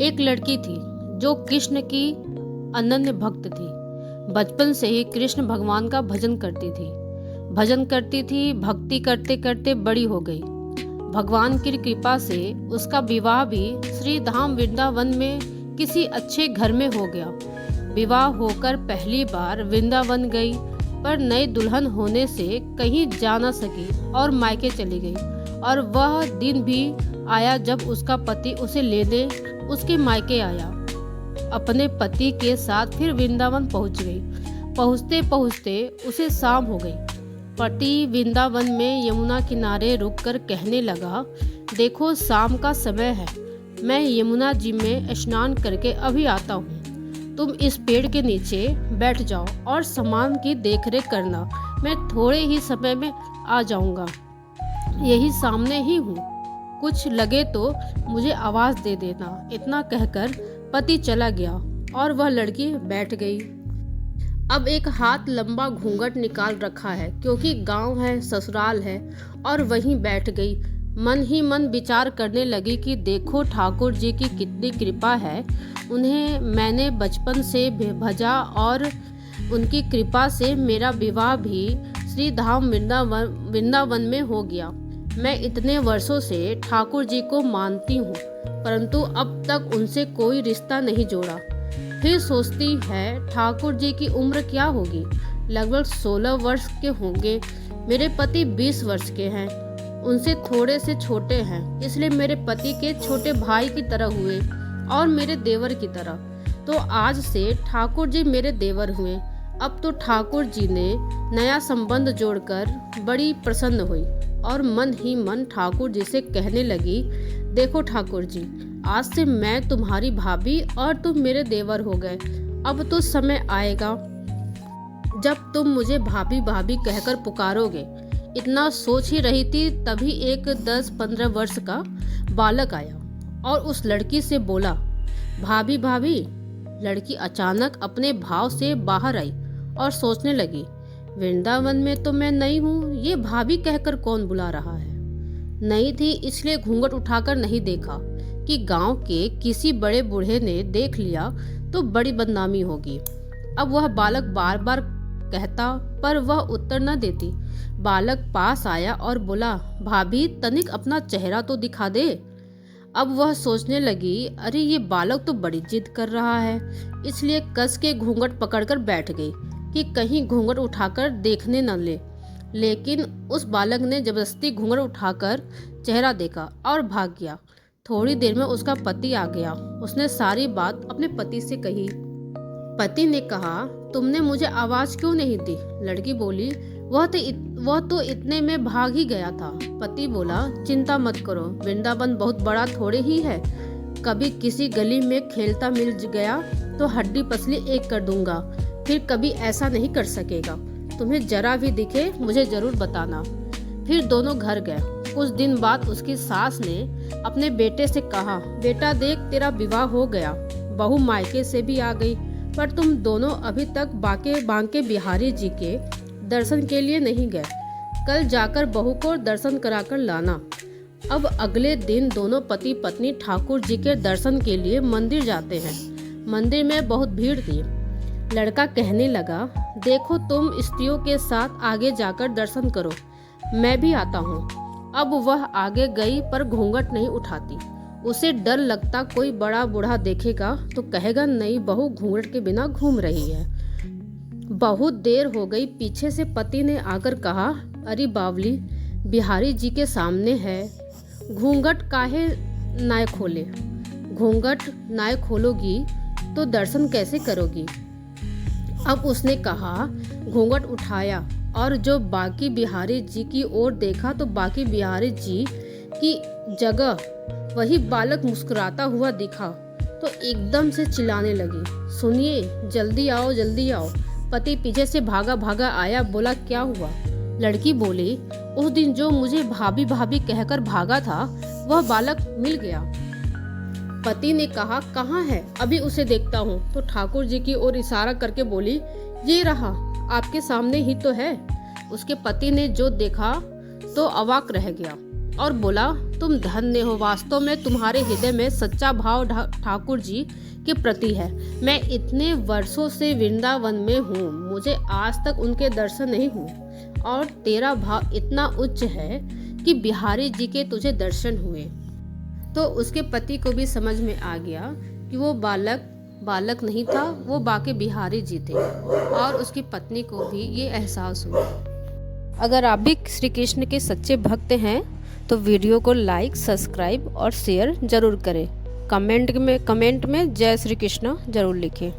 एक लड़की थी जो कृष्ण की अनन्य भक्त थी। बचपन से ही कृष्ण भगवान का भजन करती थी। भक्ति करते करते बड़ी हो गई। भगवान की कृपा से उसका विवाह भी श्री धाम वृंदावन में किसी अच्छे घर में हो गया। विवाह होकर पहली बार वृंदावन गई, पर नई दुल्हन होने से कहीं जा न सकी और मायके चली गई। और वह दिन भी आया जब उसका पति उसे लेने उसके मायके आया। अपने पति के साथ फिर वृंदावन पहुंच गई। पहुंचते पहुंचते उसे शाम हो गई। पति वृंदावन में यमुना किनारे रुककर कहने लगा, देखो शाम का समय है, मैं यमुना जी में स्नान करके अभी आता हूँ। तुम इस पेड़ के नीचे बैठ जाओ और सामान की देखरेख करना, मैं थोड़े ही समय में आ जाऊँगा। यही सामने ही हूँ, कुछ लगे तो मुझे आवाज़ दे देना। इतना कहकर पति चला गया और वह लड़की बैठ गई। अब एक हाथ लंबा घूंघट निकाल रखा है, क्योंकि गांव है, ससुराल है, और वहीं बैठ गई। मन ही मन विचार करने लगी कि देखो ठाकुर जी की कितनी कृपा है। उन्हें मैंने बचपन से भजा और उनकी कृपा से मेरा विवाह भी श्री धाम वृंदावन में हो गया। मैं इतने वर्षों से ठाकुर जी को मानती हूँ, परंतु अब तक उनसे कोई रिश्ता नहीं जोड़ा। फिर सोचती है ठाकुर जी की उम्र क्या होगी, लगभग 16 वर्ष के होंगे। मेरे पति 20 वर्ष के हैं, उनसे थोड़े से छोटे हैं, इसलिए मेरे पति के छोटे भाई की तरह हुए और मेरे देवर की तरह। तो आज से ठाकुर जी मेरे देवर हुए। अब तो ठाकुर जी ने नया संबंध जोड़कर बड़ी प्रसन्न हुई और मन ही मन ठाकुर जी से कहने लगी, देखो ठाकुर जी, आज से मैं तुम्हारी भाभी और तुम मेरे देवर हो गए। अब तो समय आएगा जब तुम मुझे भाभी भाभी कहकर पुकारोगे। इतना सोच ही रही थी, तभी एक 10-15 वर्ष का बालक आया और उस लड़की से बोला, भाभी भाभी। लड़की अचानक अपने भाव से बाहर आई और सोचने लगी, वृंदावन में तो मैं नई हूँ, ये भाभी कहकर कौन बुला रहा है। नई थी इसलिए घूंघट उठाकर नहीं देखा कि गांव के किसी बड़े बूढ़े ने देख लिया तो बड़ी बदनामी होगी। अब वह बालक बार बार कहता, पर वह उत्तर न देती। बालक पास आया और बोला, भाभी तनिक अपना चेहरा तो दिखा दे। अब वह सोचने लगी, अरे ये बालक तो बड़ी जिद कर रहा है, इसलिए कस के घूंघट पकड़कर बैठ गई कि कहीं घूंघट उठाकर देखने न ले। लेकिन उस बालक ने जबरदस्ती घूंघट उठाकर चेहरा देखा और भाग गया। थोड़ी देर में उसका पति आ गया। उसने सारी बात अपने पति से कही। पति ने कहा, तुमने मुझे आवाज क्यों नहीं दी। लड़की बोली, वह तो इतने में भाग ही गया था। पति बोला, चिंता मत करो, वृंदावन बहुत बड़ा थोड़े ही है। कभी किसी गली में खेलता मिल गया तो हड्डी पसली एक कर दूंगा, फिर कभी ऐसा नहीं कर सकेगा। तुम्हें जरा भी दिखे मुझे जरूर बताना। फिर दोनों घर गए। कुछ दिन बाद उसकी सास ने अपने बेटे से कहा, बेटा देख तेरा विवाह हो गया, बहू मायके से भी आ गई, पर तुम दोनों अभी तक बांके बिहारी जी के दर्शन के लिए नहीं गए। कल जाकर बहू को दर्शन कराकर लाना। अब अगले दिन दोनों पति पत्नी ठाकुर जी के दर्शन के लिए मंदिर जाते हैं। मंदिर में बहुत भीड़ थी। लड़का कहने लगा, देखो तुम स्त्रियों के साथ आगे जाकर दर्शन करो, मैं भी आता हूँ। अब वह आगे गई पर घूंघट नहीं उठाती। उसे डर लगता कोई बड़ा बूढ़ा देखेगा तो कहेगा, नई बहू घूंघट के बिना घूम रही है। बहुत देर हो गई। पीछे से पति ने आकर कहा, अरे बावली, बिहारी जी के सामने है, घूंघट काहे नाय खोले। घूंघट नाय खोलोगी तो दर्शन कैसे करोगी। अब उसने कहा, घूंघट उठाया और जो बाकी बिहारी जी की ओर देखा तो बाकी बिहारी जी की जगह वही बालक मुस्कुराता हुआ दिखा तो एकदम से चिल्लाने लगी, सुनिए, जल्दी आओ जल्दी आओ। पति पीछे से भागा भागा आया, बोला, क्या हुआ। लड़की बोली, उस दिन जो मुझे भाभी भाभी कहकर भागा था वह बालक मिल गया। पति ने कहा, कहाँ है, अभी उसे देखता हूँ। तो ठाकुर जी की ओर इशारा करके बोली, ये रहा, आपके सामने ही तो है। उसके पति ने जो देखा तो अवाक रह गया। और बोला, तुम धन्य हो, वास्तव में तुम्हारे हृदय में सच्चा भाव ठाकुर जी के प्रति है। मैं इतने वर्षों से वृंदावन में हूँ, मुझे आज तक उनके दर्शन नहीं हुए, और तेरा भाव इतना उच्च है कि बिहारी जी के तुझे दर्शन हुए। तो उसके पति को भी समझ में आ गया कि वो बालक नहीं था, वो बाके बिहारी जी थे, और उसकी पत्नी को भी ये एहसास हुआ। अगर आप भी श्री कृष्ण के सच्चे भक्त हैं तो वीडियो को लाइक, सब्सक्राइब और शेयर जरूर करें। कमेंट में जय श्री कृष्ण जरूर लिखें।